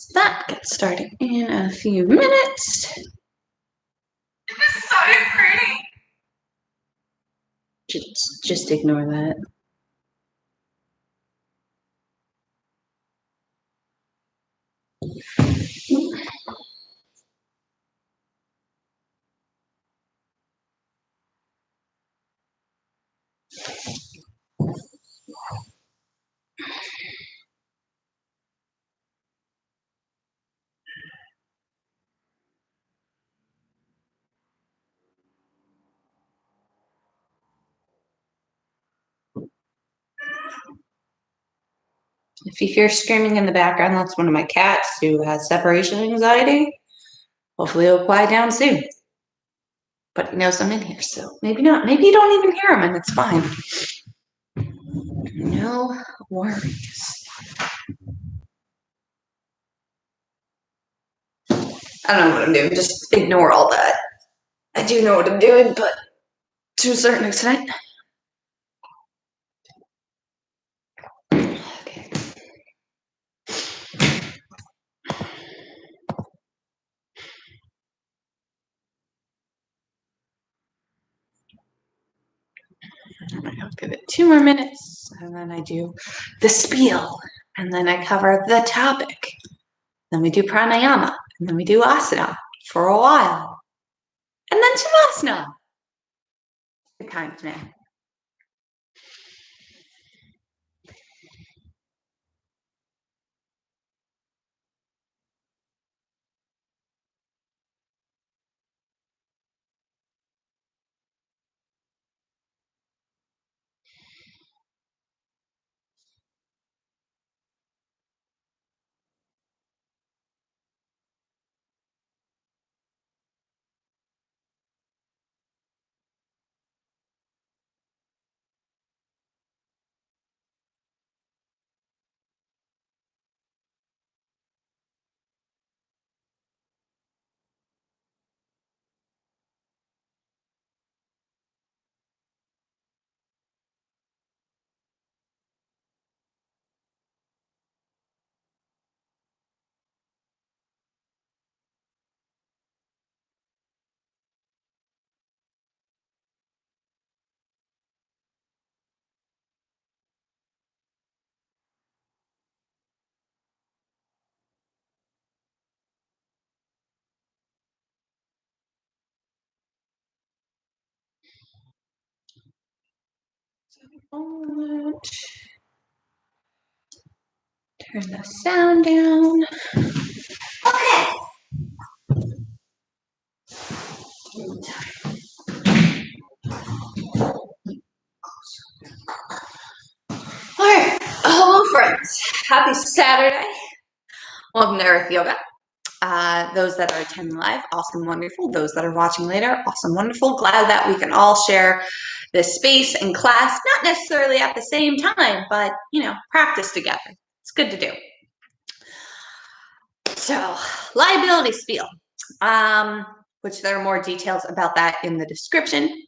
So that gets started in a few minutes. It was so pretty. Just ignore that. If you hear screaming in the background, that's one of my cats who has separation anxiety. Hopefully it'll quiet down soon. But he knows I'm in here, so maybe not. Maybe you don't even hear him and it's fine. No worries. I don't know what I'm doing. Just ignore all that. I do know what I'm doing, but to a certain extent. Okay. I'll give it 2 more minutes, and then I do the spiel, and then I cover the topic. Then we do pranayama, and then we do asana for a while. And then shavasana. Good times, man. Turn the sound down. Okay. All right. Hello, friends. Happy Saturday. Welcome to Earth Yoga. Those that are attending live, awesome, wonderful. Those that are watching later, awesome, wonderful. Glad that we can all share this space and class, not necessarily at the same time, but, practice together. It's good to do. So, liability spiel, which there are more details about that in the description.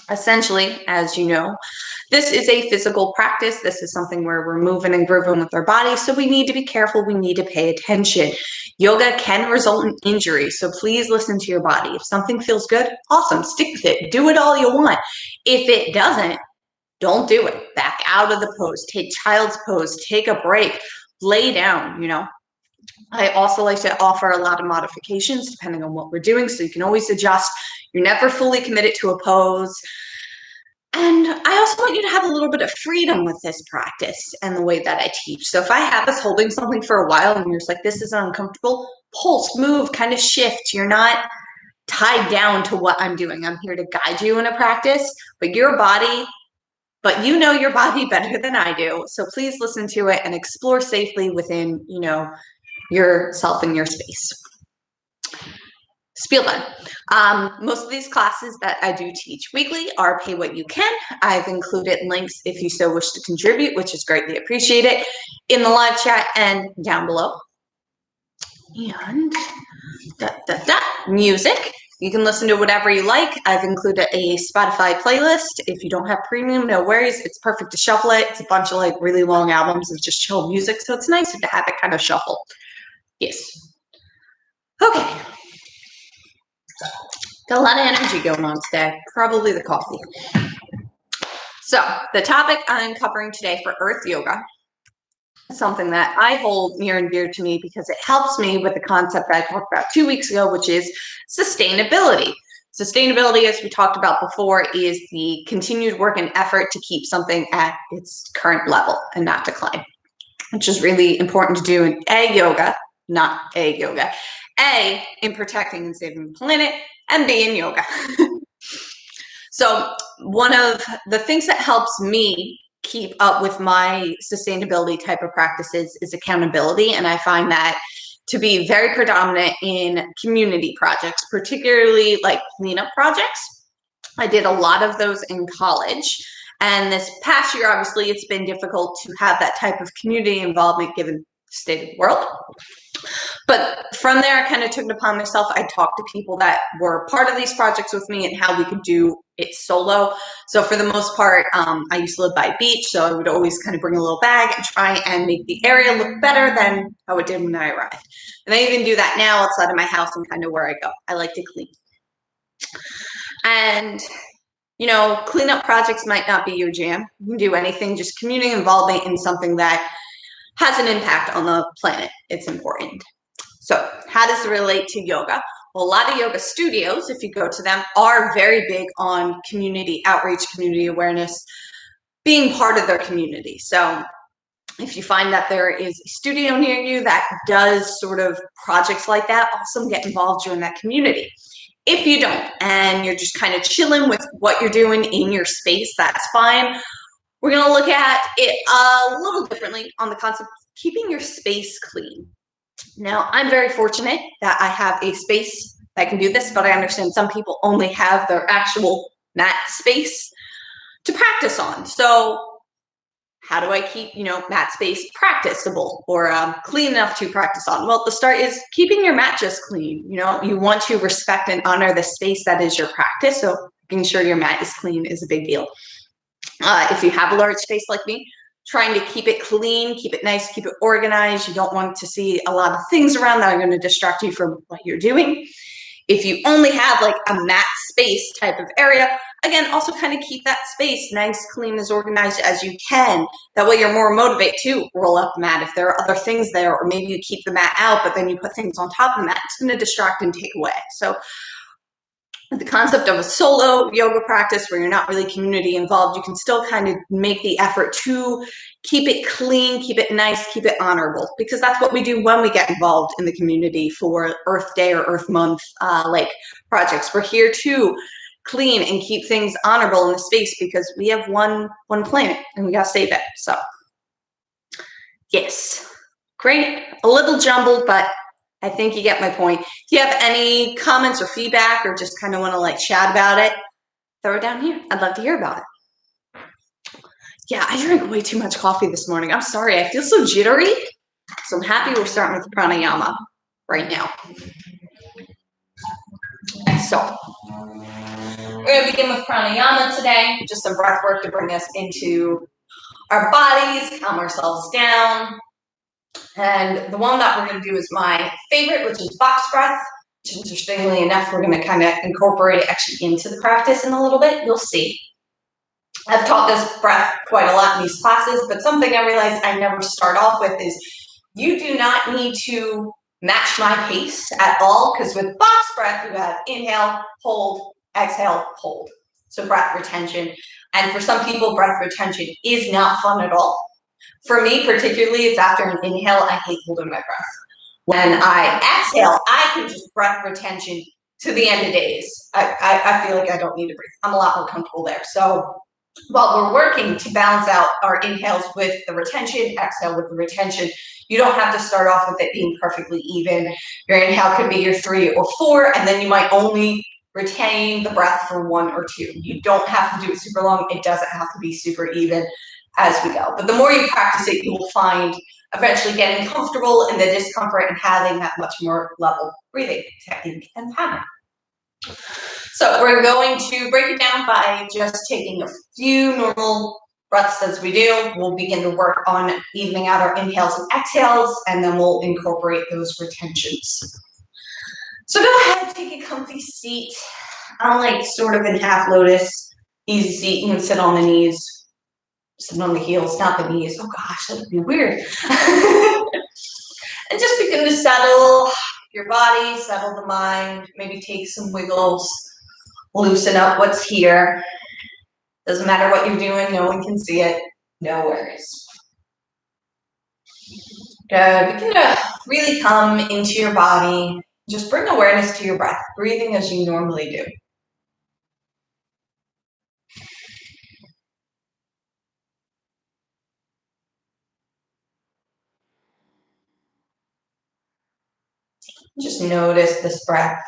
Essentially, as you know, this is a physical practice. This is something where we're moving and grooving with our body. So we need to be careful. We need to pay attention. Yoga can result in injury. So please listen to your body. If something feels good, awesome. Stick with it. Do it all you want. If it doesn't, don't do it. Back out of the pose. Take child's pose. Take a break. Lay down, I also like to offer a lot of modifications depending on what we're doing. So you can always adjust. You're never fully committed to a pose. And I also want you to have a little bit of freedom with this practice and the way that I teach. So if I have us holding something for a while and you're just like, this is uncomfortable, pulse, move, kind of shift. You're not tied down to what I'm doing. I'm here to guide you in a practice, but you know your body better than I do. So please listen to it and explore safely within, yourself and your space. Spiel done. Most of these classes that I do teach weekly are pay what you can. I've included links if you so wish to contribute, which is greatly appreciated, in the live chat and down below. And music. You can listen to whatever you like. I've included a Spotify playlist. If you don't have premium, no worries. It's perfect to shuffle it. It's a bunch of really long albums of just chill music. So it's nice to have it kind of shuffle. Yes. Okay. Got a lot of energy going on today. Probably the coffee. So the topic I'm covering today for Earth Yoga is something that I hold near and dear to me because it helps me with the concept that I talked about 2 weeks ago, which is sustainability. Sustainability, as we talked about before, is the continued work and effort to keep something at its current level and not decline, which is really important to do in yoga, not yoga, in protecting and saving the planet, and B, in yoga. So one of the things that helps me keep up with my sustainability type of practices is accountability. And I find that to be very predominant in community projects, particularly like cleanup projects. I did a lot of those in college. And this past year, obviously, it's been difficult to have that type of community involvement given the state of the world. But from there, I kind of took it upon myself. I talked to people that were part of these projects with me and how we could do it solo. So for the most part, I used to live by a beach, so I would always kind of bring a little bag and try and make the area look better than how it did when I arrived. And I even do that now outside of my house and kind of where I go. I like to clean. And cleanup projects might not be your jam. You can do anything, just community involvement in something that has an impact on the planet. It's important. So how does it relate to yoga? Well, a lot of yoga studios, if you go to them, are very big on community outreach, community awareness, being part of their community. So if you find that there is a studio near you that does sort of projects like that, also get involved, join that community. If you don't, and you're just kind of chilling with what you're doing in your space, that's fine. We're going to look at it a little differently on the concept of keeping your space clean. Now, I'm very fortunate that I have a space that can do this, but I understand some people only have their actual mat space to practice on. So how do I keep, mat space practicable or clean enough to practice on? Well, the start is keeping your mat just clean. You want to respect and honor the space that is your practice. So making sure your mat is clean is a big deal. If you have a large space like me, trying to keep it clean, keep it nice, keep it organized. You don't want to see a lot of things around that are going to distract you from what you're doing. If you only have like a mat space type of area, again, also kind of keep that space nice, clean, as organized as you can. That way you're more motivated to roll up the mat. If there are other things there, or maybe you keep the mat out, but then you put things on top of the mat, it's going to distract and take away. So the concept of a solo yoga practice where you're not really community involved, you can still kind of make the effort to keep it clean, keep it nice, keep it honorable, because that's what we do when we get involved in the community for Earth Day or Earth Month like projects. We're here to clean and keep things honorable in the space because we have one planet and we got to save it. So yes, great, a little jumbled, but I think you get my point. If you have any comments or feedback or just kind of want to like chat about it, throw it down here. I'd love to hear about it. Yeah, I drank way too much coffee this morning. I'm sorry. I feel so jittery. So I'm happy we're starting with pranayama right now. So we're going to begin with pranayama today. Just some breath work to bring us into our bodies, calm ourselves down. And the one that we're going to do is my favorite, which is box breath. Which, interestingly enough, we're going to kind of incorporate it actually into the practice in a little bit. You'll see. I've taught this breath quite a lot in these classes, but something I realized I never start off with is you do not need to match my pace at all, because with box breath, you have inhale, hold, exhale, hold. So breath retention. And for some people, breath retention is not fun at all. For me, particularly, it's after an inhale, I hate holding my breath. When I exhale, I can just breath retention to the end of days. I feel like I don't need to breathe. I'm a lot more comfortable there. So while we're working to balance out our inhales with the retention, exhale with the retention, you don't have to start off with it being perfectly even. Your inhale could be your 3 or 4, and then you might only retain the breath for 1 or 2. You don't have to do it super long. It doesn't have to be super even as we go. But the more you practice it, you will find eventually getting comfortable in the discomfort and having that much more level breathing technique and pattern. So we're going to break it down by just taking a few normal breaths as we do, we'll begin to work on evening out our inhales and exhales, and then we'll incorporate those retentions. So go ahead, take a comfy seat. I'm like sort of in half lotus, easy seat. You can sit on the knees, sit on the heels, not the knees. Oh gosh, that would be weird. And just begin to settle your body, settle the mind, maybe take some wiggles, loosen up what's here. Doesn't matter what you're doing, no one can see it, no worries. Good, begin to really come into your body. Just bring awareness to your breath, breathing as you normally do. Just notice this breath.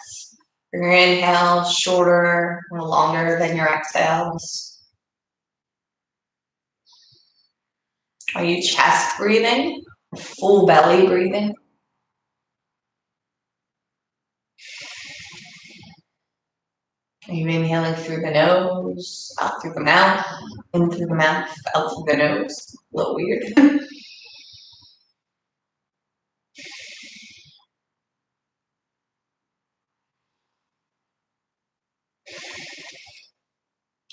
Your inhales shorter or longer than your exhales. Are you chest breathing? Full belly breathing? Are you inhaling through the nose, out through the mouth, in through the mouth, out through the nose? A little weird.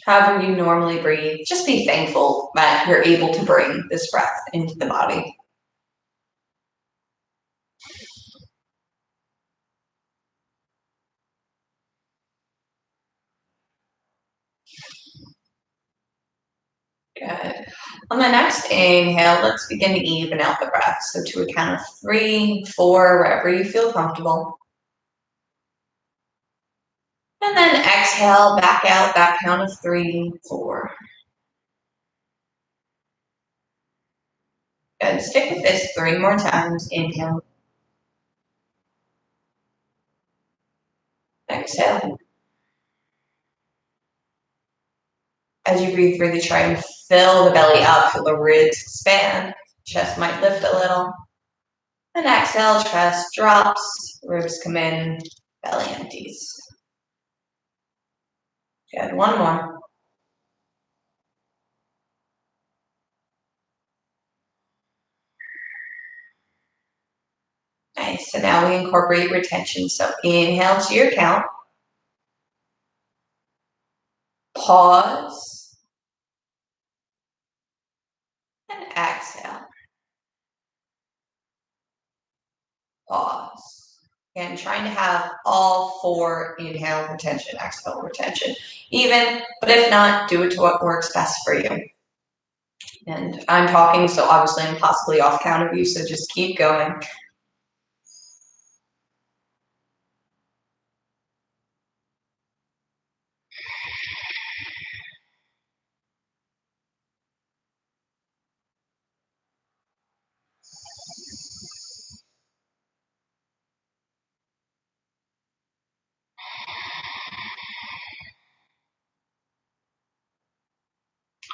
However you normally breathe, just be thankful that you're able to bring this breath into the body. Good. On the next inhale, let's begin to even out the breath. So to a count of 3, 4, wherever you feel comfortable. And then exhale, back out, that count of 3, 4. Good. Stick with this 3 more times. Inhale. Exhale. As you breathe, really try and fill the belly up, feel the ribs expand, chest might lift a little. And exhale, chest drops, ribs come in, belly empties. Good, one more. Nice, so now we incorporate retention. So inhale to your count. Pause. And exhale. Pause. Again, trying to have all 4 inhale, retention, exhale, retention. Even, but if not, do it to what works best for you. And I'm talking, so obviously I'm possibly off count of you, so just keep going.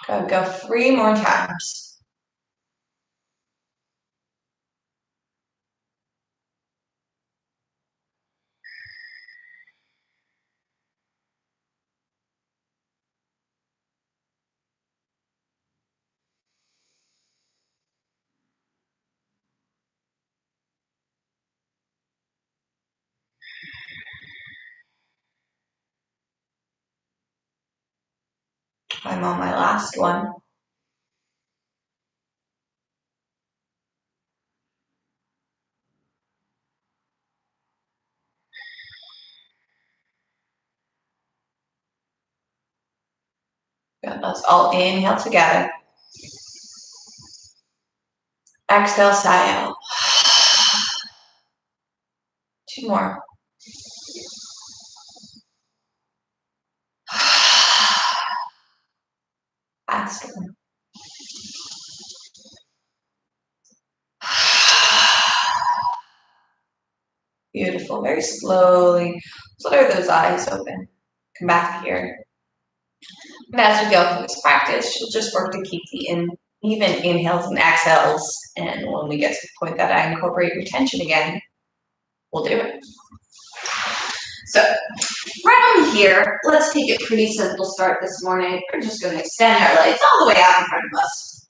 Good, go 3 more times. I'm on my last one. Good, let's all inhale together. Exhale, sigh out. 2 more. Last one. Beautiful, very slowly. Flutter those eyes open. Come back here. And as we go through this practice, you'll just work to keep the even inhales and exhales. And when we get to the point that I incorporate retention again, we'll do it. So from here, let's take a pretty simple start this morning. We're just going to extend our legs all the way out in front of us.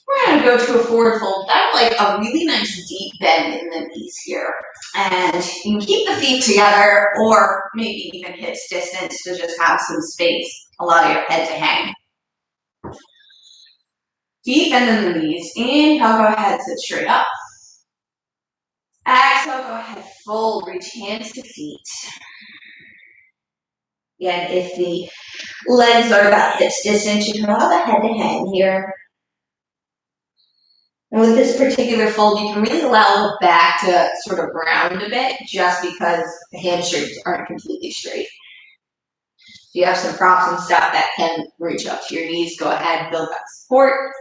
We're going to go to a forward fold. That's like a really nice deep bend in the knees here. And you can keep the feet together or maybe even hips distance to just have some space, allow your head to hang. Deep bend in the knees. Inhale, go ahead, sit straight up. Exhale, go ahead, fold, reach hands to feet. Again, if the legs are about hips distance, you can allow the head to hang here. And with this particular fold, you can really allow the back to sort of round a bit just because the hamstrings aren't completely straight. If you have some props and stuff that can reach up to your knees, go ahead, build that support.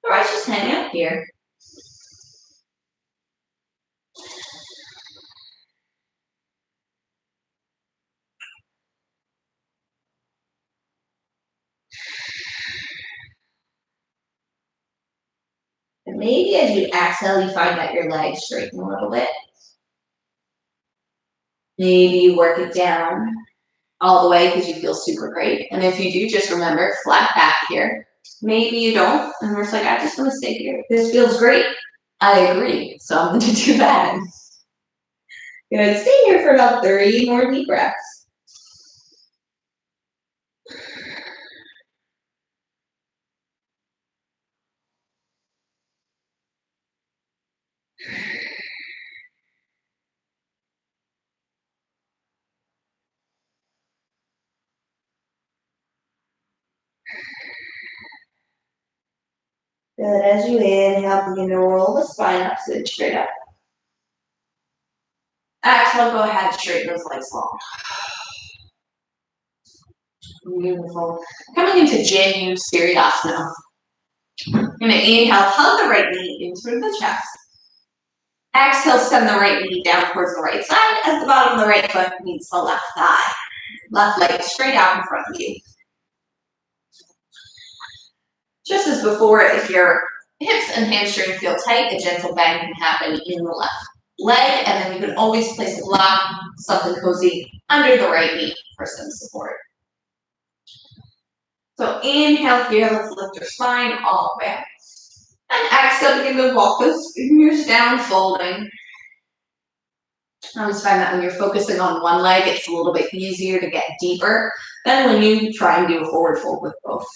Otherwise, just hang out here. And maybe as you exhale, you find that your legs straighten a little bit. Maybe you work it down all the way because you feel super great. And if you do, just remember, flat back here. Maybe you don't, and we're just like, I just want to stay here. This feels great. I agree, so I'm going to do that. Good, stay here for about 3 more deep breaths. Good, as you inhale, begin to roll the spine up, sit straight up. Exhale, go ahead, straighten those legs long. Beautiful. Coming into Janu Siriasana. You're going to inhale, hug the right knee into the chest. Exhale, send the right knee down towards the right side as the bottom of the right foot meets the left thigh. Left leg straight out in front of you. Just as before, if your hips and hamstring feel tight, a gentle bend can happen in the left leg, and then you can always place a block, something cozy under the right knee for some support. So inhale here, let's lift your spine all the way up. And exhale, begin to walk those fingers down, folding. I always find that when you're focusing on one leg, it's a little bit easier to get deeper than when you try and do a forward fold with both.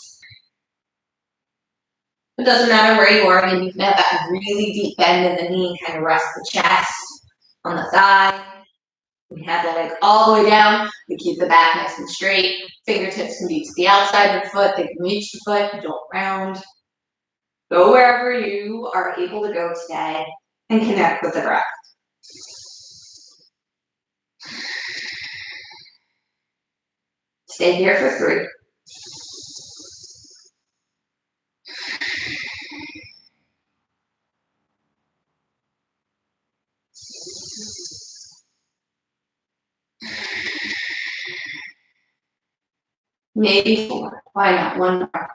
It doesn't matter where you are. I mean, you can have that really deep bend in the knee, kind of rest the chest on the thigh. We have the leg all the way down. We keep the back nice and straight. Fingertips can be to the outside of the foot. They can reach the foot. You don't round. Go wherever you are able to go today and connect with the breath. Stay here for 3. Maybe 4. Why not? 1 more.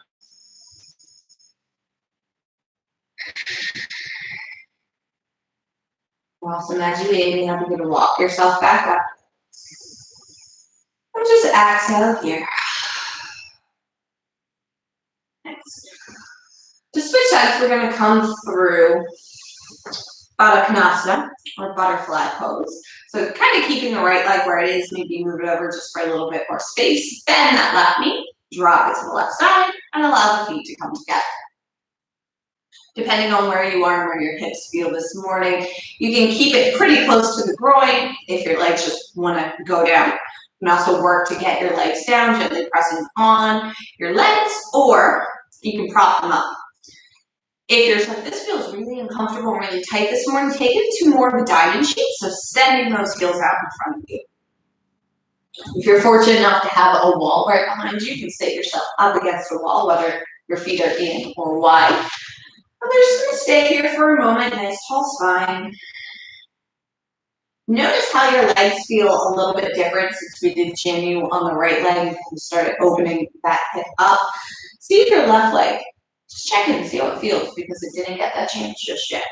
Awesome. As you inhale, you're going to walk yourself back up. And just exhale here. Next. To switch sides, we're going to come through Baddha Konasana, or butterfly pose. So kind of keeping the right leg where it is, maybe move it over just for a little bit more space. Bend that left knee, drop it to the left side, and allow the feet to come together. Depending on where you are and where your hips feel this morning, you can keep it pretty close to the groin if your legs just want to go down. You can also work to get your legs down, gently pressing on your legs, or you can prop them up. If you're like, this feels really uncomfortable and really tight this morning, take it to more of a diamond shape, so sending those heels out in front of you. If you're fortunate enough to have a wall right behind you, you can sit yourself up against the wall, whether your feet are in or wide. And they're just going to stay here for a moment, nice tall spine. Notice how your legs feel a little bit different since we did Janu on the right leg. We started opening that hip up. See if your left leg, just check in and see how it feels because it didn't get that chance just yet.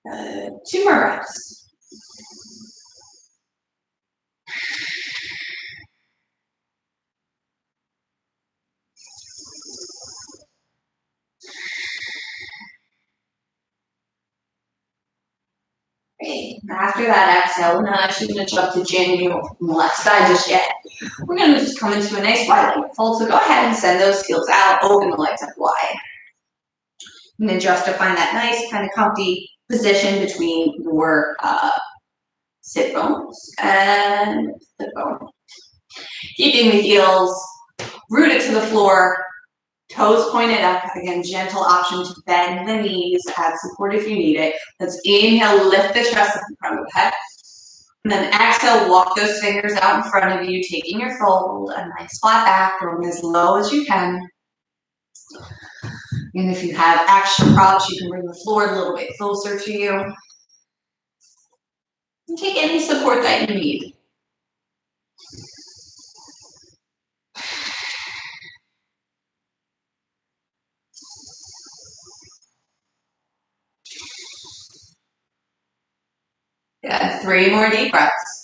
Good. 2 more breaths. Great. After that exhale, we're not actually going to jump to Janu from the left side just yet. We're going to just come into a nice wide leg fold. So go ahead and send those heels out, open the legs up wide. And then just to find that nice kind of comfy position between your sit bones and the bone. Keeping the heels rooted to the floor, toes pointed up. Again, gentle option to bend the knees, add support if you need it. Let's inhale, lift the chest up in front of the head. And then exhale, walk those fingers out in front of you, taking your fold, a nice flat back, going as low as you can. And if you have extra props, you can bring the floor a little bit closer to you. And take any support that you need. Good. 3 more deep breaths.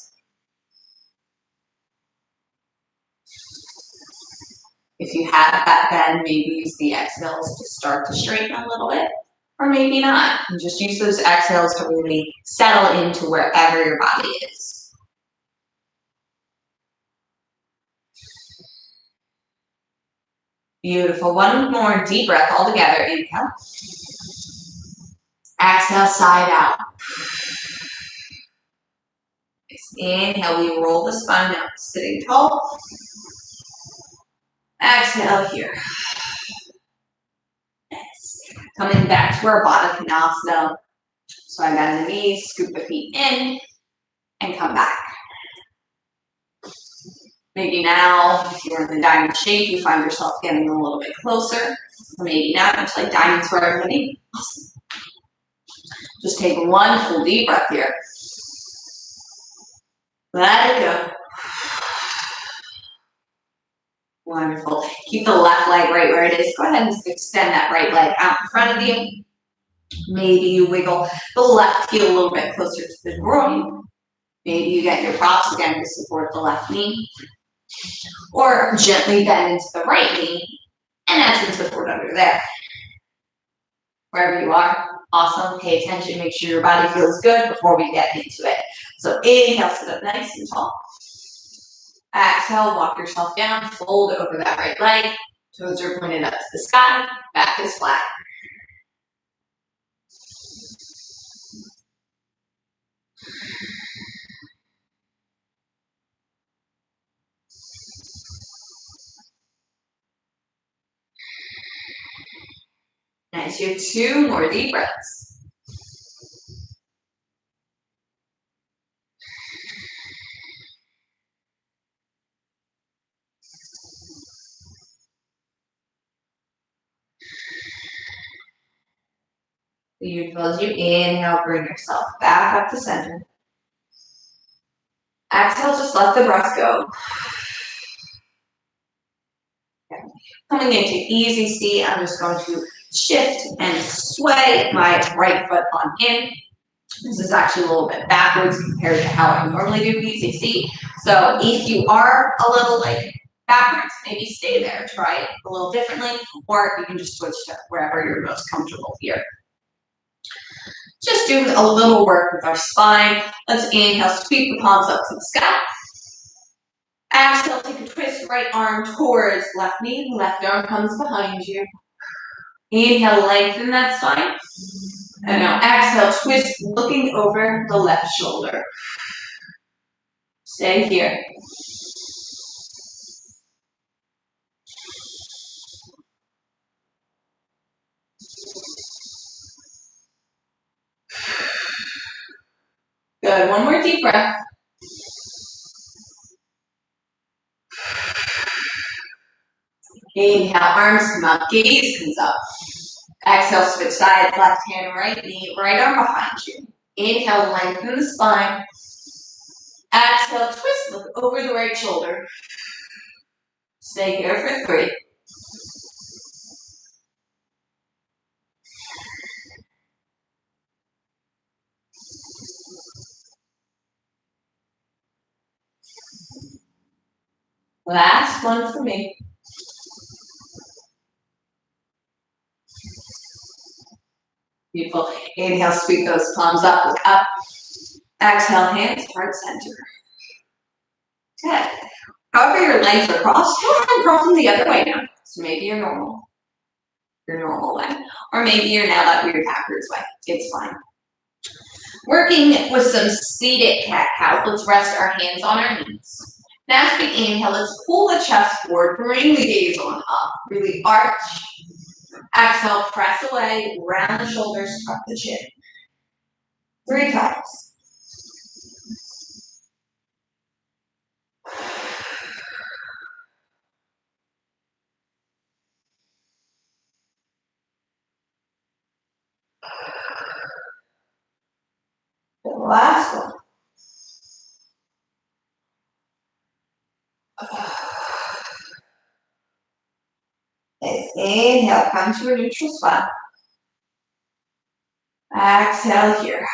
If you have that bend, maybe use the exhales to start to straighten a little bit, or maybe not. And just use those exhales to really settle into wherever your body is. Beautiful. 1 more deep breath all together. Inhale. Exhale, side out. Inhale, we roll the spine out, sitting tall. Exhale here. Nice. Coming back to our Baddha Konasana. So I bend the knees, scoop the feet in, and come back. Maybe now, if you're in the diamond shape, you find yourself getting a little bit closer. Or maybe not, much like diamonds for everybody. Awesome. Just take 1 full deep breath here. Let it go. Wonderful. Keep the left leg right where it is. Go ahead and extend that right leg out in front of you. Maybe you wiggle the left heel a little bit closer to the groin. Maybe you get your props again to support the left knee. Or gently bend into the right knee and add some support under there. Wherever you are, awesome. Pay attention, make sure your body feels good before we get into it. So inhale, sit up nice and tall. Exhale, walk yourself down, fold over that right leg. Toes are pointed up to the sky, back is flat. Nice, you have 2 more deep breaths. Beautiful. As you inhale, bring yourself back up to center. Exhale, just let the breath go. Okay. Coming into easy seat, I'm just going to shift and sway my right foot on in. This is actually a little bit backwards compared to how I normally do easy seat. So if you are a little backwards, maybe stay there. Try it a little differently, or you can just switch to wherever you're most comfortable here. Just doing a little work with our spine. Let's inhale, sweep the palms up to the sky. Exhale, take a twist, right arm towards left knee, left arm comes behind you. Inhale, lengthen that spine. And now exhale, twist, looking over the left shoulder. Stay here. Good, 1 more deep breath. Inhale, arms come up, gaze comes up. Exhale, switch sides, left hand, right knee, right arm behind you. Inhale, lengthen the spine. Exhale, twist, look over the right shoulder. Stay here for 3. Last one for me. Beautiful. Inhale, sweep those palms up, look up. Exhale, hands, heart center. Good. However your legs are crossed, go ahead and cross them the other way now. So maybe your normal way. Or maybe you're now that weird backwards way. It's fine. Working with some seated cat-cow, let's rest our hands on our knees. Now as we inhale, let's pull the chest forward, bring the gaze on up. Really arch. Exhale, press away, round the shoulders, tuck the chin. 3 times. The last one. Inhale, come to a neutral spot. Exhale here.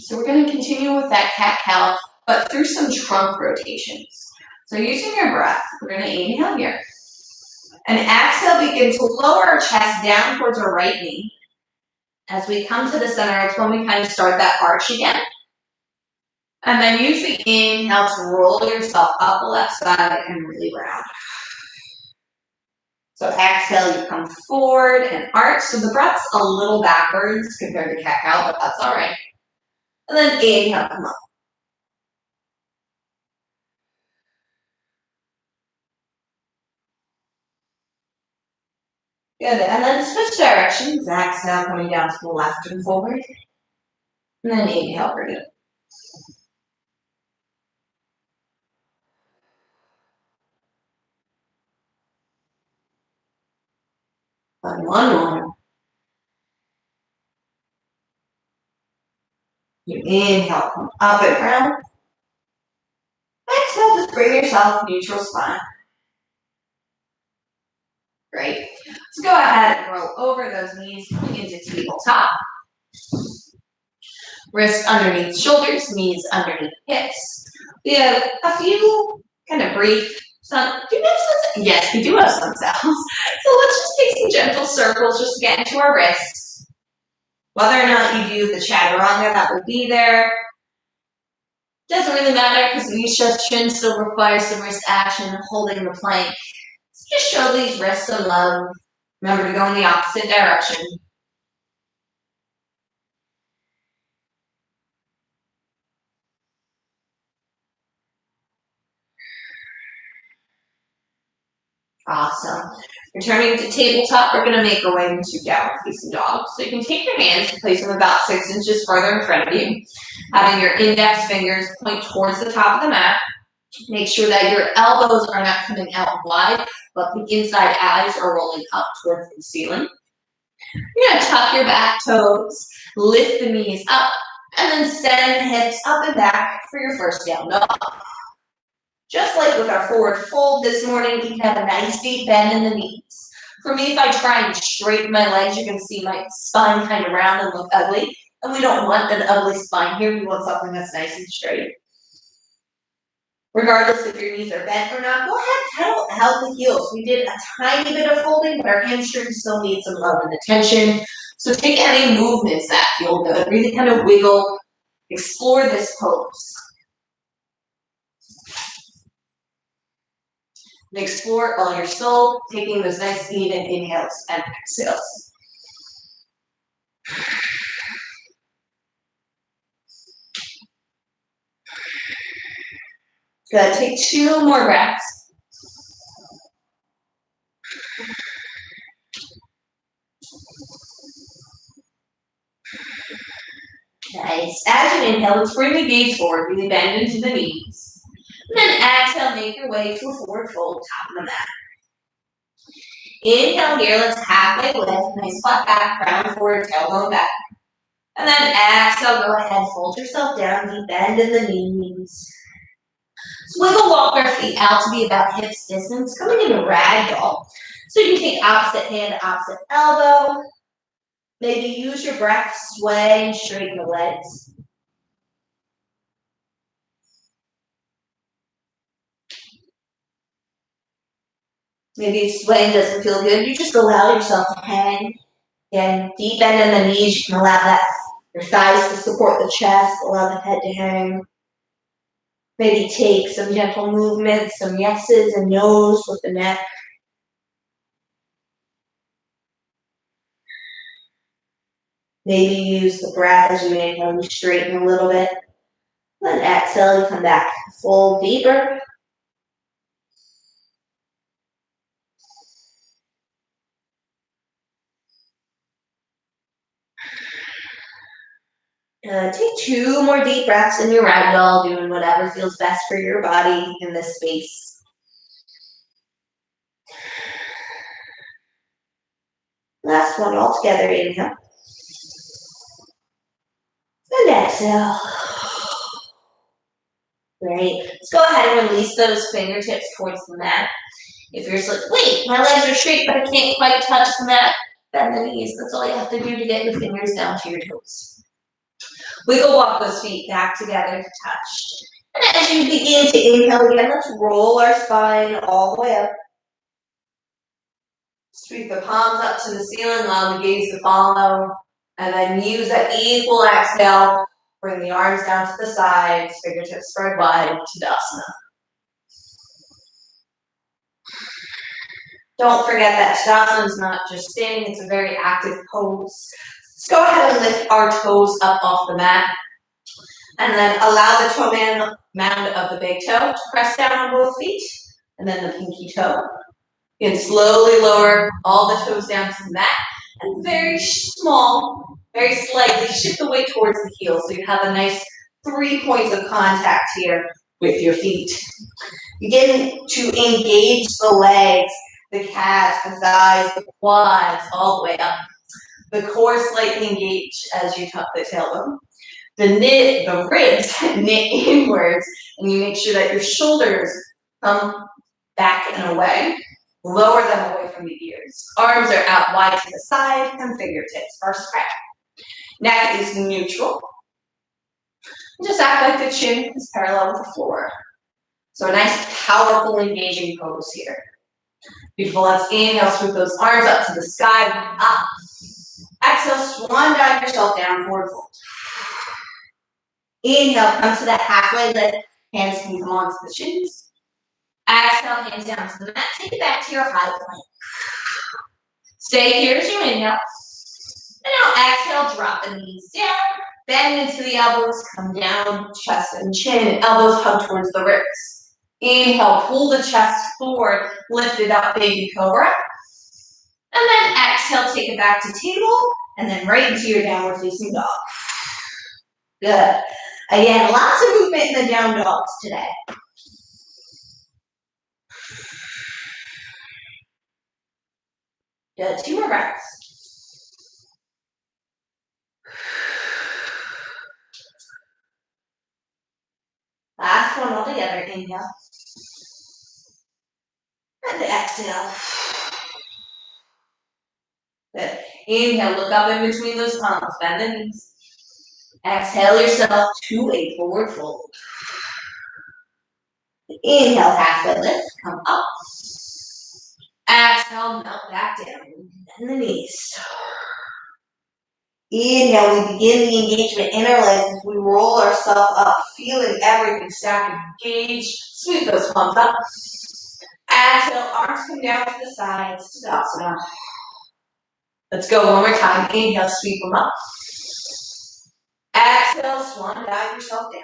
So we're going to continue with that cat-cow, but through some trunk rotations. So using your breath, we're going to inhale here. And exhale, begin to lower our chest down towards our right knee. As we come to the center, it's when we kind of start that arch again. And then use the inhale to roll yourself up the left side and really round. So exhale, you come forward and arch. So the breath's a little backwards compared to cat-cow, but that's all right. And then inhale, come up. Good, and then switch directions. Exhale, coming down to the left and forward. And then inhale, bring it up. And one more. You inhale, come up and round. Exhale, just bring yourself neutral spine. Great. So go ahead and roll over those knees, coming into tabletop. Wrists underneath shoulders, knees underneath hips. We have a few kind of brief, do we have some? Yes, we do have some sounds. So let's just take some gentle circles just to get into our wrists. Whether or not you do the chaturanga, that will be there. Doesn't really matter because Visha still requires some wrist action holding the plank. So just show these wrists some love. Remember to go in the opposite direction. Awesome. Returning to tabletop, we're going to make our way into downward facing dog. So you can take your hands and place them about 6 inches further in front of you. Having your index fingers point towards the top of the mat. Make sure that your elbows are not coming out wide, but the inside eyes are rolling up towards the ceiling. You're going to tuck your back toes, lift the knees up, and then send the hips up and back for your first down dog. Just like with our forward fold this morning, you can have a nice deep bend in the knees. For me, if I try and straighten my legs, you can see my spine kind of round and look ugly. And we don't want an ugly spine here. We want something that's nice and straight. Regardless if your knees are bent or not, go ahead, held the heels. We did a tiny bit of folding, but our hamstrings still need some love and attention. So take any movements that feel good. Really kind of wiggle, explore this pose. And explore all your soul, taking those nice even inhales and exhales. Good, take 2 more breaths. Nice. As you inhale, let's bring the gaze forward, really bend into the knees. And then exhale, make your way to a forward fold, top of the mat. Inhale here, let's halfway lift, nice flat back, crown forward, tailbone back. And then exhale, go ahead, fold yourself down, deep bend in the knees. So wiggle walk our feet out to be about hips distance, coming into ragdoll. So you can take opposite hand, opposite elbow. Maybe use your breath to sway and straighten the legs. Maybe swaying doesn't feel good. You just allow yourself to hang. Again, deep bend in the knees. You can allow that your thighs to support the chest. Allow the head to hang. Maybe take some gentle movements, some yeses and nos with the neck. Maybe use the breath as you inhale, you straighten a little bit. Then exhale, you come back full deeper. Take 2 more deep breaths in your ragdoll, doing whatever feels best for your body in this space. Last one all together, inhale. And exhale. Great. Let's go ahead and release those fingertips towards the mat. If you're like, wait, my legs are straight, but I can't quite touch the mat, bend the knees. That's all you have to do to get your fingers down to your toes. Wiggle walk those feet back together to touch. And as you begin to inhale again, let's roll our spine all the way up. Sweep the palms up to the ceiling, allow the gaze to follow. And then use that equal exhale. Bring the arms down to the sides, fingertips spread wide, Tadasana. Don't forget that Tadasana is not just standing, it's a very active pose. Let's go ahead and lift our toes up off the mat. And then allow the toe mound of the big toe to press down on both feet. And then the pinky toe. You can slowly lower all the toes down to the mat. And very small, very slightly shift the weight towards the heel. So you have a nice 3 points of contact here with your feet. Begin to engage the legs, the calves, the thighs, the quads, all the way up. The core slightly engaged as you tuck the tailbone. The ribs knit inwards, and you make sure that your shoulders come back and away. Lower them away from the ears. Arms are out wide to the side, and fingertips are spread. Neck is neutral. Just act like the chin is parallel with the floor. So a nice, powerful, engaging pose here. Beautiful. Let's inhale, sweep those arms up to the sky, up. Exhale, swan dive yourself down, forward fold. Inhale, come to that halfway lift. Hands can come onto the shins. Exhale, hands down to the mat. Take it back to your high plank. Stay here as you inhale. And now exhale, drop the knees down. Bend into the elbows, come down, chest and chin. Elbows hug towards the ribs. Inhale, pull the chest forward, lift it up, baby cobra. And then exhale, take it back to table, and then right into your downward facing dog. Good. Again, lots of movement in the down dogs today. Good. 2 more breaths. Last one all together. Inhale. And exhale. Good. Inhale, look up in between those palms, bend the knees. Exhale yourself to a forward fold. Inhale, halfway lift, come up. Exhale, melt back down, bend the knees. Inhale, we begin the engagement in our legs as we roll ourselves up, feeling everything stack engage. Sweep those palms up. Exhale, arms come down to the sides, Tadasana. Let's go one more time. Inhale, sweep them up. Exhale, swan dive yourself down.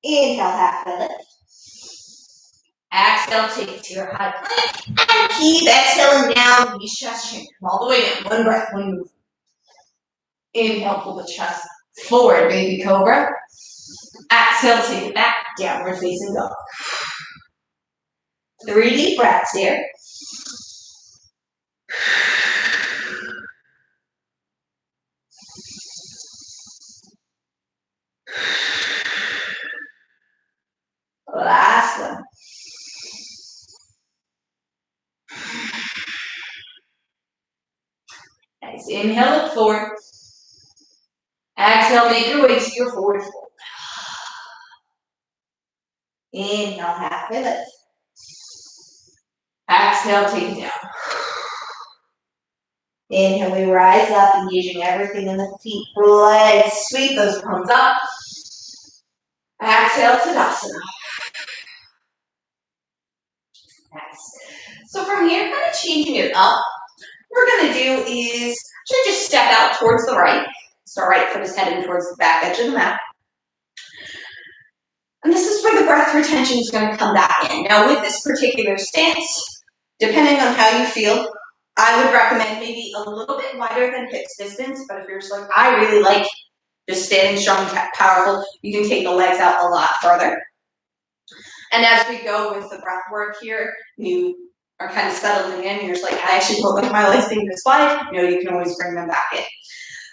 Inhale, halfway lift. Exhale, take it to your high plank. And keep exhaling down, knees, chest, chin. Come all the way down. One breath, one move. Inhale, pull the chest forward, baby cobra. Exhale, take it back, downward facing dog. 3 deep breaths here. Last one. Nice. Inhale, look forward. Exhale, make your way to your forward fold. Inhale, halfway lift. Exhale, take it down. Inhale, we rise up, engaging everything in the feet, legs, sweep those palms up. Exhale, Tadasana. Nice. So from here, kind of changing it up, what we're going to do is just step out towards the right. So our right foot is heading towards the back edge of the mat. And this is where the breath retention is going to come back in. Now with this particular stance, depending on how you feel, I would recommend maybe a little bit wider than hips distance, but if you're just like, I really like just standing strong, powerful, you can take the legs out a lot further. And as we go with the breath work here, you are kind of settling in, you're just like, I actually feel like my legs being this wide. You know, you can always bring them back in.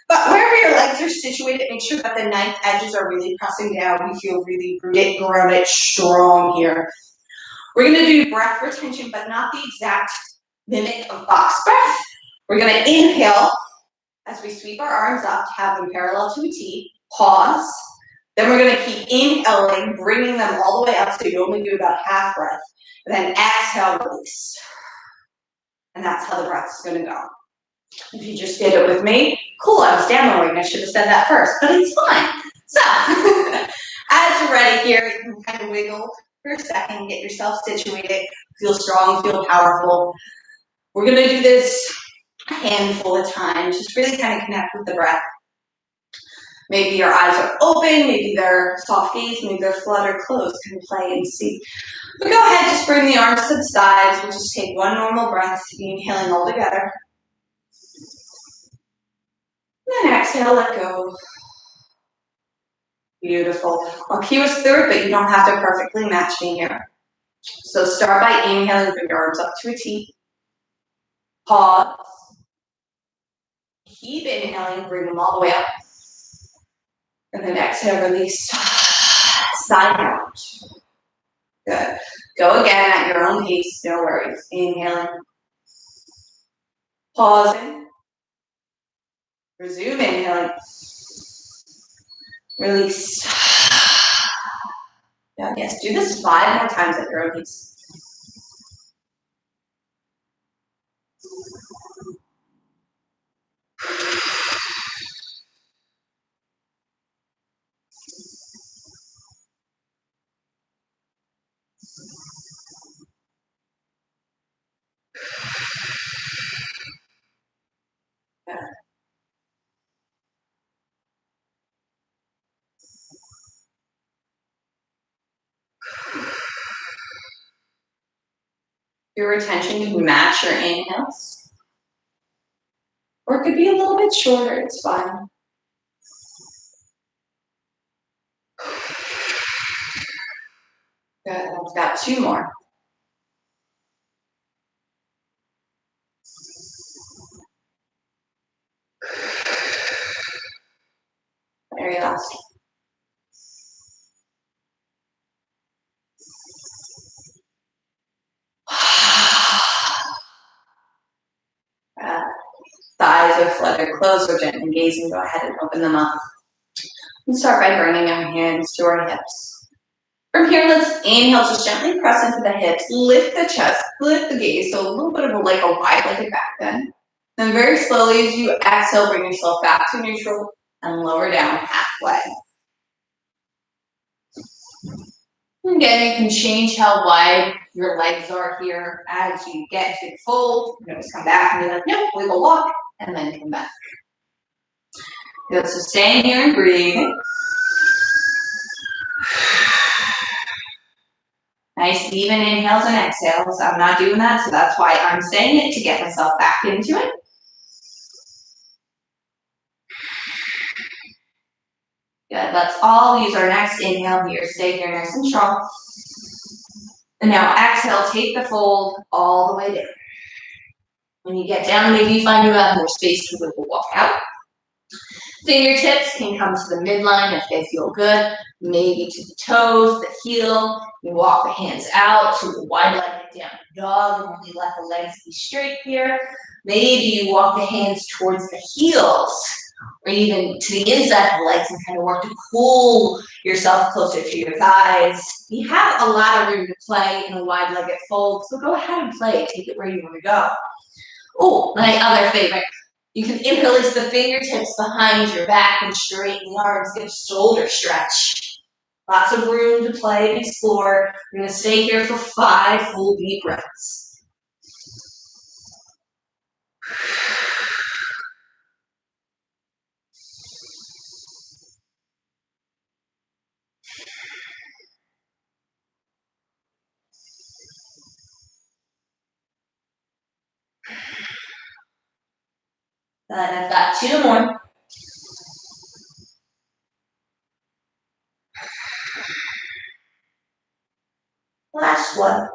But wherever your legs are situated, make sure that the ninth edges are really pressing down. You feel really rooted, grounded, strong here. We're going to do breath retention, but not the exact mimic of box breath. We're going to inhale as we sweep our arms up to have them parallel to a T. Pause. Then we're going to keep inhaling, bringing them all the way up so you only do about half breath. And then exhale, release. And that's how the breath is going to go. If you just did it with me, cool, I was demoing. I should have said that first, but it's fine. So, as you're ready here, you can kind of wiggle for a second, get yourself situated, feel strong, feel powerful. We're going to do this a handful of times, just really kind of connect with the breath. Maybe your eyes are open, maybe they're soft gaze, maybe they're fluttered closed, kind of play and see. But go ahead, just bring the arms to the sides. We'll just take one normal breath, inhaling all together. And then exhale, let go. Beautiful. I'll cue us through it, but you don't have to perfectly match me here. So start by inhaling, bring your arms up to a T. Pause. Keep inhaling, bring them all the way up. And then exhale, release. Side out. Good. Go again at your own pace, no worries. Inhaling. Pausing. Resume inhaling. Release. Yeah, yes, do this 5 more times at your own pace. Good. Your retention can match your inhales. Or it could be a little bit shorter, it's fine. Good, I've got 2 more. Very last. Thighs are fluttered, closed or gently gazing. Go ahead and open them up. And start by bringing our hands to our hips. From here, let's inhale, just gently press into the hips, lift the chest, lift the gaze, so a little bit of a wide-legged back bend. Then very slowly as you exhale, bring yourself back to neutral and lower down halfway. Again, you can change how wide your legs are here as you get to fold. You can just come back and be like, nope, we will walk, and then come back. Good, so staying here and breathing. Nice even inhales and exhales. I'm not doing that, so that's why I'm saying it, to get myself back into it. Good, let's all use our next inhale here. Stay here nice and strong. And now exhale, take the fold all the way down. When you get down, maybe you find you have more space to wiggle walk out. Fingertips can come to the midline if they feel good. Maybe to the toes, the heel. You walk the hands out to the wide-legged down dog and really let the legs be straight here. Maybe you walk the hands towards the heels. or even to the inside of the legs and kind of work to pull yourself closer to your thighs. You have a lot of room to play in a wide-legged fold, so go ahead and play. Take it where you want to go. Oh, my other favorite. You can interlace the fingertips behind your back and straighten the arms, get a shoulder stretch. Lots of room to play and explore. We're going to stay here for 5 full deep breaths. Then I've got 2 more. Last one.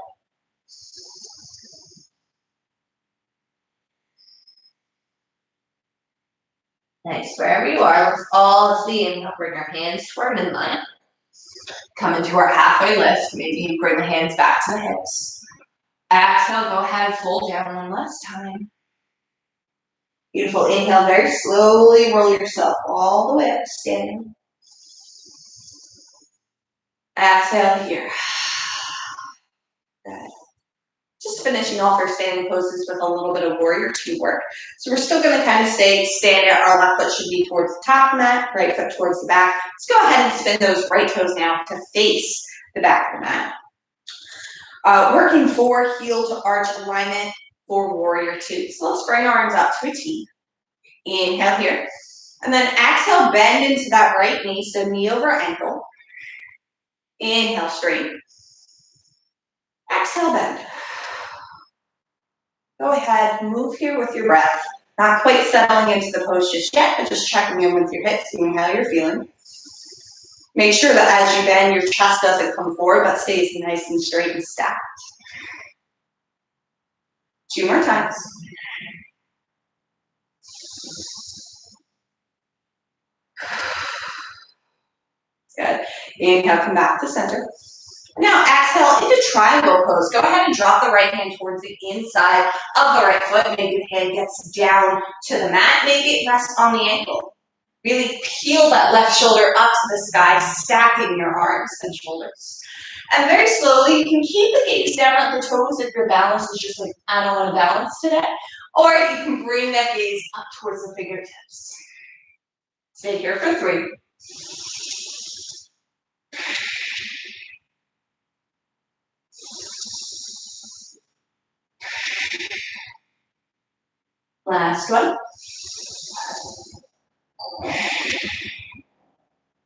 Nice. Wherever you are, let's all see and bring our hands to our midline. Come into our halfway lift. Maybe you bring the hands back to the hips. Exhale, go ahead, fold down one last time. Beautiful. Inhale, very slowly roll yourself all the way up, standing. Exhale here. Good. Just finishing off our standing poses with a little bit of warrior 2 work. So we're still going to kind of stay standing. Our left foot should be towards the top of the mat, right foot towards the back. Let's go ahead and spin those right toes now to face the back of the mat. Working for heel to arch alignment for warrior 2. So let's bring our arms up to a T. Inhale here. And then exhale, bend into that right knee, so knee over ankle. Inhale, straighten. Exhale, bend. Go ahead, move here with your breath. Not quite settling into the pose just yet, but just checking in with your hips, seeing how you're feeling. Make sure that as you bend, your chest doesn't come forward, but stays nice and straight and stacked. 2 more times. Good. Inhale, come back to center. Now exhale into triangle pose. Go ahead and drop the right hand towards the inside of the right foot. Maybe the hand gets down to the mat. Maybe it rests on the ankle. Really peel that left shoulder up to the sky, stacking your arms and shoulders. And very slowly, you can keep the gaze down at the toes if your balance is just like, I don't want to balance today. Or you can bring that gaze up towards the fingertips. Stay here for 3. Last one.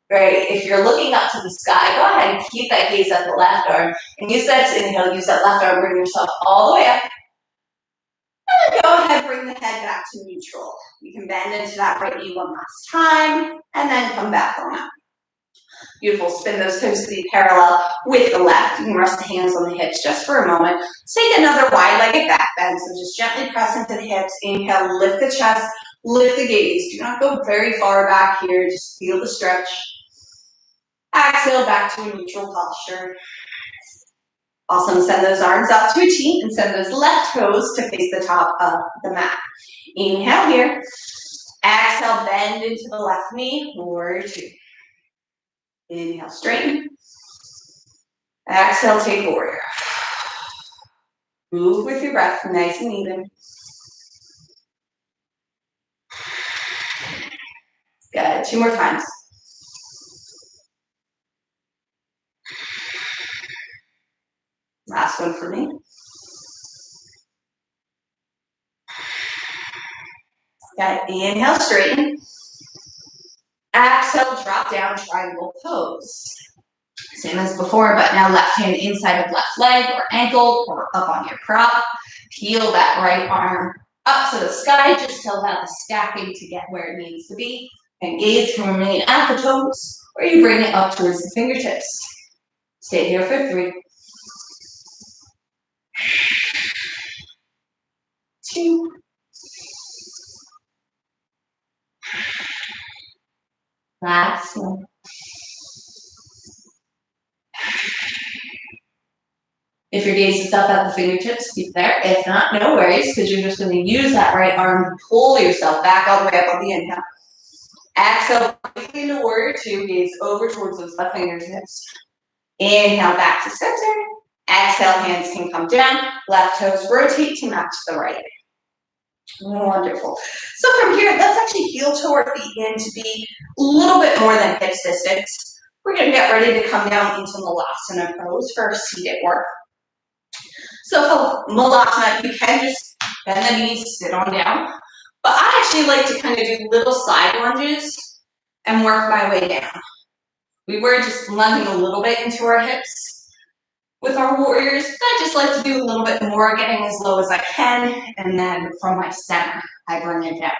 Great. If you're looking up to the sky, go ahead and keep that gaze at the left arm. And use that inhale, use that left arm, bring yourself all the way up. And then go ahead, bring the head back to neutral. You can bend into that right knee one last time, and then come back on up. Beautiful. Spin those toes to be parallel with the left. You can rest the hands on the hips just for a moment. Let's take another wide-legged back bend. So just gently press into the hips. Inhale, lift the chest, lift the gaze. Do not go very far back here. Just feel the stretch. Exhale, back to a neutral posture. Awesome. Send those arms up to a T and send those left toes to face the top of the mat. Inhale here. Exhale, bend into the left knee. Warrior 2. Inhale, straighten. Exhale, take warrior. Move with your breath, nice and even. Good. 2 more times. Last one for me. Got it. Inhale, straighten. Exhale, drop down, triangle pose. Same as before, but now left hand inside of left leg or ankle or up on your prop. Peel that right arm up to the sky, just till that is stacking to get where it needs to be. And gaze can remain at the toes, or you bring it up towards the fingertips. Stay here for 3. 2. Last one. If your gaze is up at the fingertips, keep there. If not, no worries, because you're just going to use that right arm to pull yourself back all the way up on the inhale. Exhale, breathing into warrior two, gaze over towards those left fingertips. Inhale, back to center. Exhale, hands can come down. Left toes rotate to match the right. Wonderful. So from here, let's actually heel toe our feet in to be a little bit more than hip distance. We're going to get ready to come down into Malasana pose for seated work. So for Malasana, you can just bend the knees, sit on down. But I actually like to kind of do little side lunges and work my way down. We were just lunging a little bit into our hips. With our warriors, I just like to do a little bit more, getting as low as I can, and then from my center, I bring it down.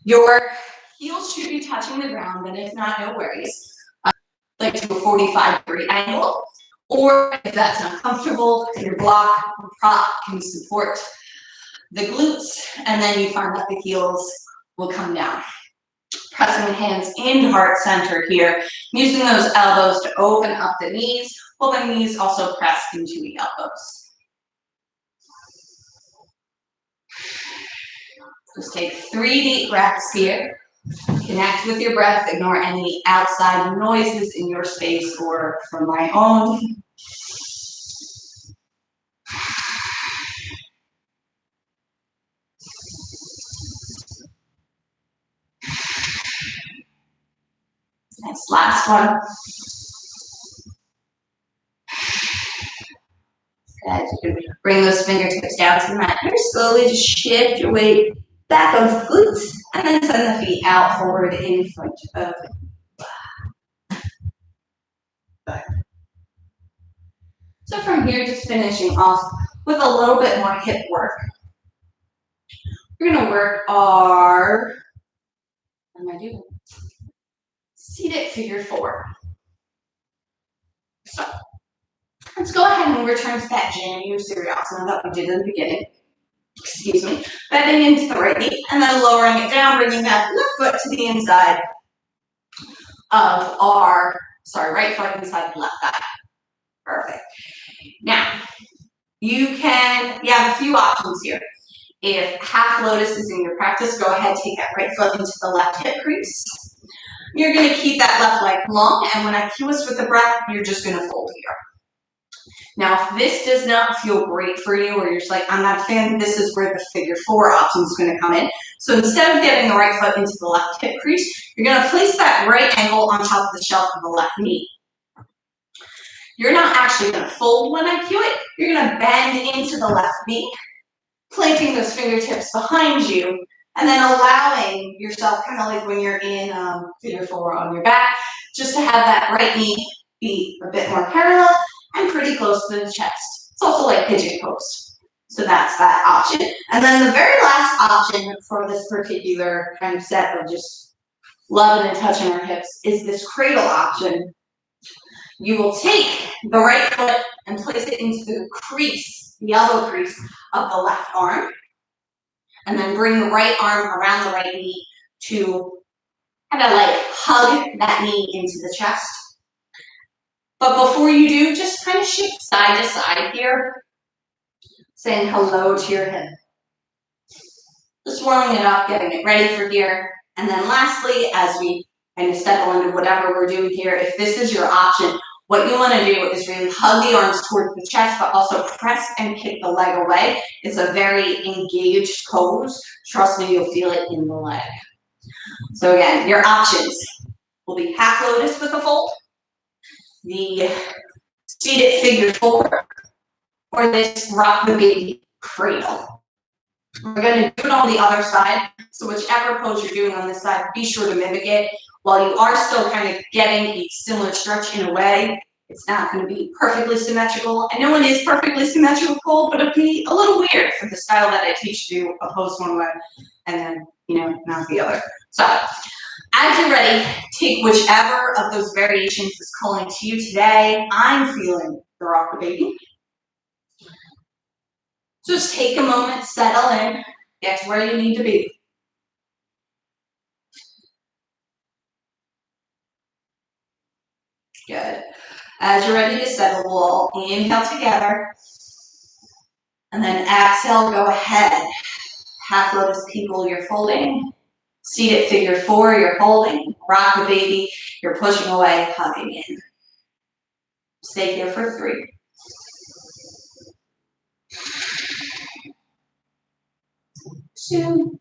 Your heels should be touching the ground, but if not, no worries. Like to a 45-degree angle, or if that's not comfortable, your block or prop can support the glutes, and then you find that the heels will come down. Pressing the hands into heart center here, using those elbows to open up the knees, while the knees also press into the elbows. Just take 3 deep breaths here. Connect with your breath, ignore any outside noises in your space or from my own. Nice, last one. Good. You can bring those fingertips down to the mat. Here, slowly just shift your weight back onto the glutes, and then send the feet out forward in front of you. So from here, just finishing off with a little bit more hip work. We're going to work our, what am I doing? Seated figure four. So let's go ahead and return to that Janu Suryasana that we did in the beginning. Excuse me. Bending into the right knee and then lowering it down, bringing that left foot to the inside of our, right foot inside the left thigh. Perfect. Now, you have a few options here. If half lotus is in your practice, go ahead, take that right foot into the left hip crease. You're going to keep that left leg long, and when I cue us with the breath, you're just going to fold here. Now, if this does not feel great for you, or you're just like, I'm not a fan, this is where the figure four option is going to come in. So instead of getting the right foot into the left hip crease, you're going to place that right ankle on top of the shelf of the left knee. You're not actually going to fold when I cue it. You're going to bend into the left knee, planting those fingertips behind you, and then allowing yourself, kind of like when you're in figure four on your back, just to have that right knee be a bit more parallel and pretty close to the chest. It's also like pigeon pose. So that's that option. And then the very last option for this particular kind of set of just loving and touching our hips is this cradle option. You will take the right foot and place it into the crease, the elbow crease of the left arm, and then bring the right arm around the right knee to kind of like hug that knee into the chest. But before you do, just kind of shift side to side here, saying hello to your hip. Just warming it up, getting it ready for here. And then lastly, as we kind of settle into whatever we're doing here, if this is your option, what you want to do is really hug the arms towards the chest, but also press and kick the leg away. It's a very engaged pose. Trust me, you'll feel it in the leg. So again, your options will be half lotus with a fold, the seated figure four, or this rock the baby cradle. We're going to do it on the other side. So whichever pose you're doing on this side, be sure to mimic it. While you are still kind of getting a similar stretch in a way, it's not going to be perfectly symmetrical. And no one is perfectly symmetrical, but it'll be a little weird for the style that I teach to do a pose one way and then, not the other. So as you're ready, take whichever of those variations is calling to you today. I'm feeling the rock the baby. Just take a moment, settle in, get to where you need to be. Good. As you're ready to settle, we'll inhale together. And then exhale, go ahead. Half lotus people, you're folding. Seated figure 4, you're holding. Rock the baby, you're pushing away, hugging in. Stay here for 3. 2.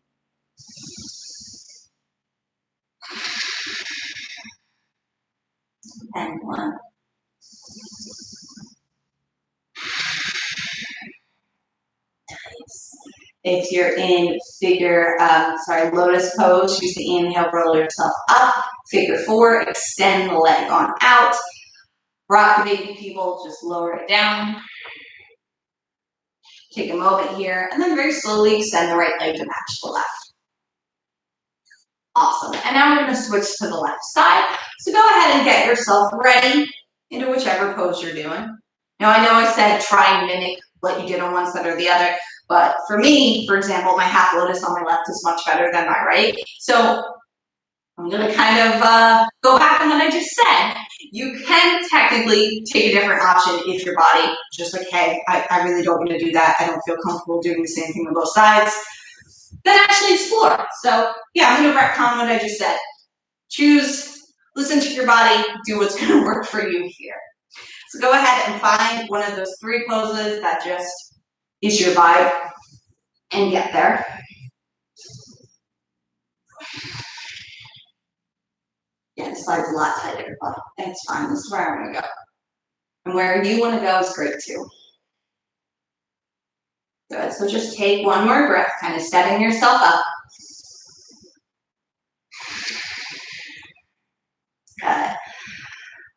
And 1. Nice. If you're in lotus pose, use the inhale, roll yourself up. Figure 4, extend the leg on out. Rock the baby, people, just lower it down. Take a moment here, and then very slowly extend the right leg to match the left. Awesome. And now we're going to switch to the left side. So go ahead and get yourself ready into whichever pose you're doing. Now, I know I said try and mimic what you did on one side or the other, but for me, for example, my half lotus on my left is much better than my right. So I'm going to kind of go back on what I just said. You can technically take a different option if your body just like, hey, I really don't want to do that. I don't feel comfortable doing the same thing on both sides. Then actually explore. So yeah, I'm going to retcon what I just said. Choose, listen to your body, do what's going to work for you here. So go ahead and find one of those 3 poses that just is your vibe and get there. Yeah, this slide's a lot tighter, but it's fine. This is where I'm going to go. And where you want to go is great too. Good. So just take one more breath, kind of setting yourself up. Good.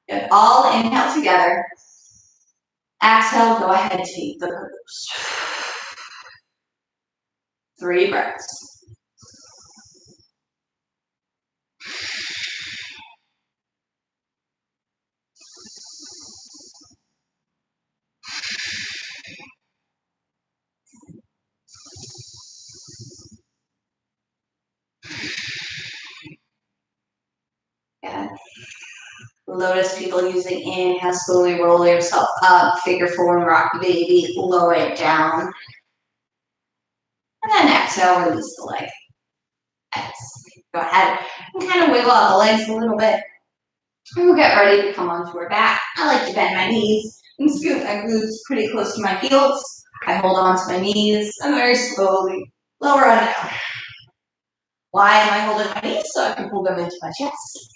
Good. All inhale together. Exhale, go ahead and take the pose. 3 breaths. Good. Lotus people using inhale, slowly roll yourself up, figure 4 and rock the baby, lower it down. And then exhale, release the leg. Go ahead and kind of wiggle out the legs a little bit. And we'll get ready to come onto our back. I like to bend my knees and scoot my glutes pretty close to my heels. I hold on to my knees and very slowly lower on down. Why am I holding my knees? So I can pull them into my chest.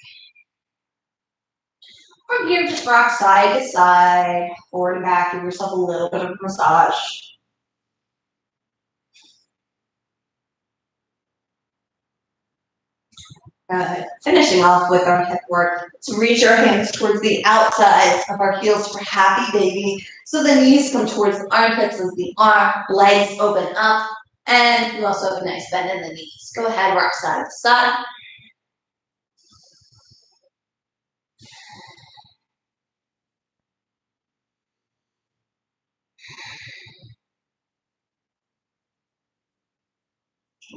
From here, just rock side to side, forward and back. Give yourself a little bit of massage. Finishing off with our hip work. So reach our hands towards the outsides of our heels for happy baby. So the knees come towards the armpits as the legs open up. And you also have a nice bend in the knees. Go ahead, rock side to side.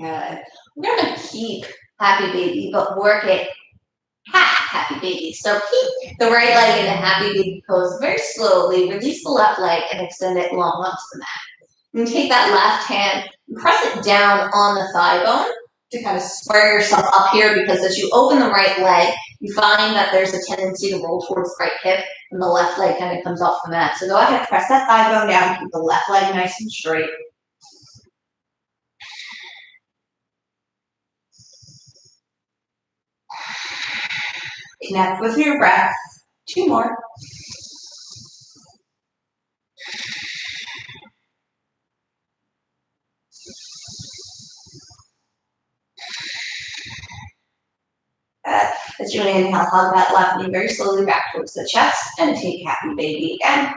Good. We're going to keep happy baby, but work it happy baby. So keep the right leg in a happy baby pose very slowly. Release the left leg and extend it long onto the mat. And take that left hand and press it down on the thigh bone to kind of square yourself up here, because as you open the right leg, you find that there's a tendency to roll towards the right hip and the left leg kind of comes off the mat. So go ahead, press that thigh bone down, keep the left leg nice and straight. Connect with your breath. 2 more. As you inhale, hug that left knee very slowly back towards the chest and take happy baby again.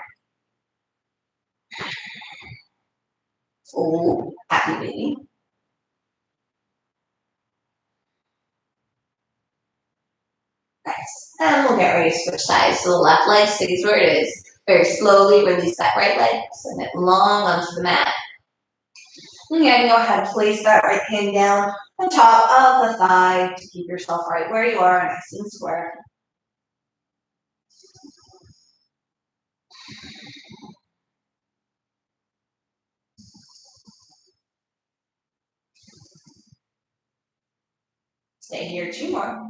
Full happy baby. Nice. And we'll get ready to switch sides. So the left leg stays where it is. Very slowly release that right leg, send it long onto the mat. Again, go ahead and place that right hand down on top of the thigh to keep yourself right where you are, nice and square. Stay here 2 more.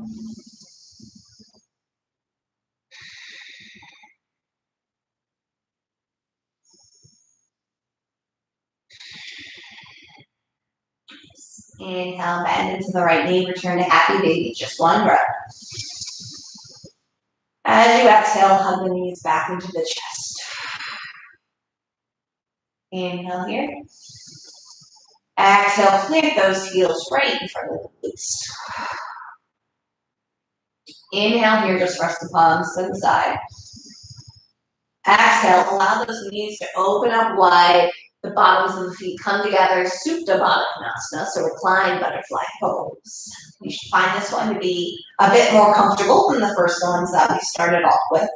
Inhale, bend into the right knee, return to happy baby, just 1 breath. As you exhale, hug the knees back into the chest. Inhale here. Exhale, plant those heels right in front of the glutes. Inhale here, just press the palms to the side. Exhale, allow those knees to open up wide. The bottoms of the feet come together, Supta Baddha Konasana, so reclined butterfly pose. You should find this one to be a bit more comfortable than the first ones that we started off with.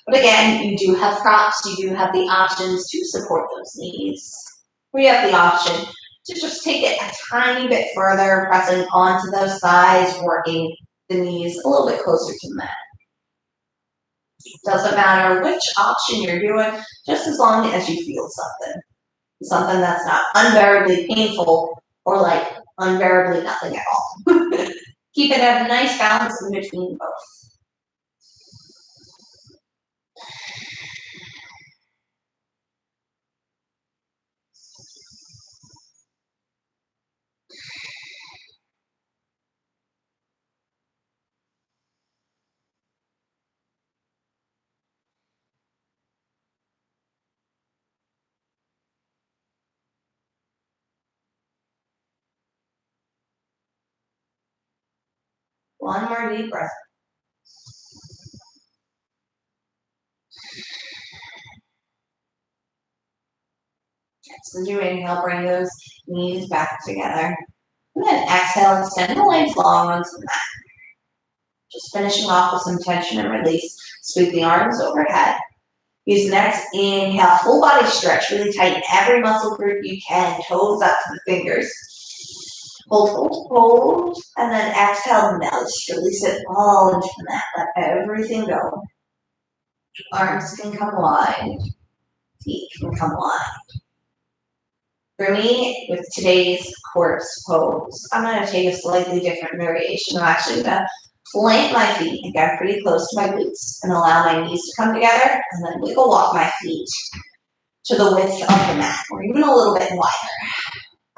But again, you do have props, you do have the options to support those knees. We have the option to just take it a tiny bit further, pressing onto those thighs, working the knees a little bit closer to the mat. Doesn't matter which option you're doing, just as long as you feel something. Something that's not unbearably painful or like unbearably nothing at all. Keep it at a nice balance in between both. One more deep breath. So as you inhale, bring those knees back together. And then exhale, extend the legs long onto the mat. Just finishing off with some tension and release. Sweep the arms overhead. Use the next inhale, full body stretch. Really tighten every muscle group you can. Toes up to the fingers. Hold, hold, hold. And then exhale, melt. Release it all into the mat. Let everything go. Arms can come wide. Feet can come wide. For me, with today's corpse pose, I'm going to take a slightly different variation. I'm actually going to plant my feet, again, pretty close to my glutes, and allow my knees to come together, and then wiggle walk my feet to the width of the mat, or even a little bit wider.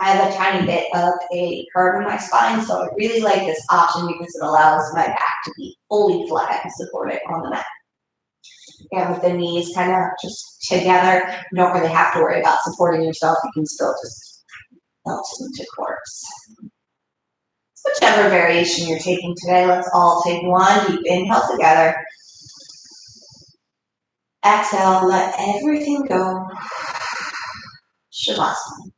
I have a tiny bit of a curve in my spine, so I really like this option because it allows my back to be fully flat and supported on the mat. And with the knees kind of just together, you don't really have to worry about supporting yourself. You can still just melt into corpse. Whichever variation you're taking today, let's all take one deep inhale together. Exhale, let everything go. Shavasana.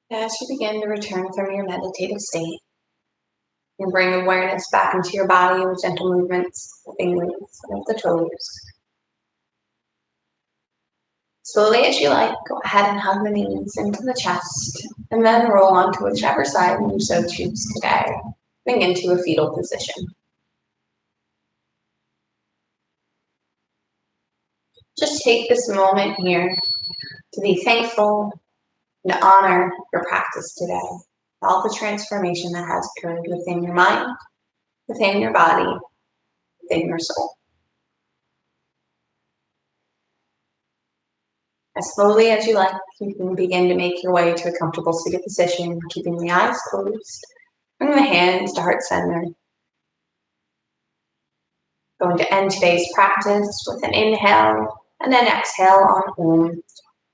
As you begin to return from your meditative state, you bring awareness back into your body with gentle movements, the fingers of the toes. Slowly as you like, go ahead and hug the knees into the chest, and then roll onto whichever side you so choose today, moving into a fetal position. Just take this moment here to be thankful and honor your practice today, all the transformation that has occurred within your mind, within your body, within your soul. As slowly as you like, you can begin to make your way to a comfortable seated position, keeping the eyes closed. Bring the hands to heart center. Going to end today's practice with an inhale and an exhale on Om.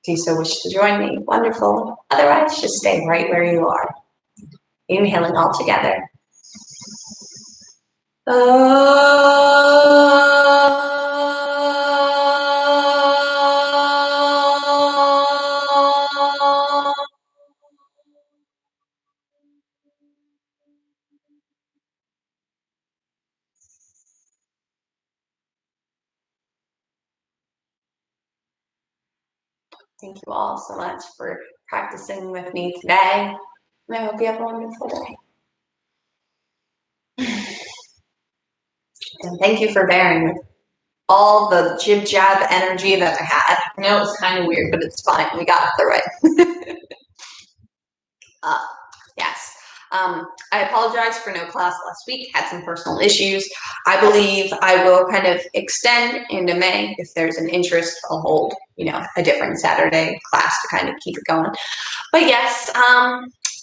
If you so wish to join me, wonderful. Otherwise, just stay right where you are. Inhaling all together. Thank you all so much for practicing with me today, and I hope you have a wonderful day. And thank you for bearing with all the jib jab energy that I had. I know it was kind of weird, but it's fine. We got it the right. Yes. I apologize for no class last week. Had some personal issues. I believe I will kind of extend into May. If there's an interest, I'll hold, a different Saturday class to kind of keep it going. But yes,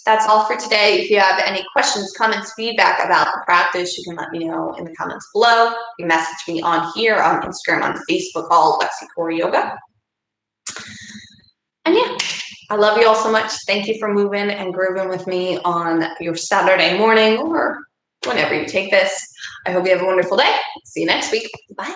that's all for today. If you have any questions, comments, feedback about the practice, you can let me know in the comments below. You can message me on here, on Instagram, on Facebook, all Lexiecoreyoga. And yeah, I love you all so much. Thank you for moving and grooving with me on your Saturday morning or whenever you take this. I hope you have a wonderful day. See you next week. Bye.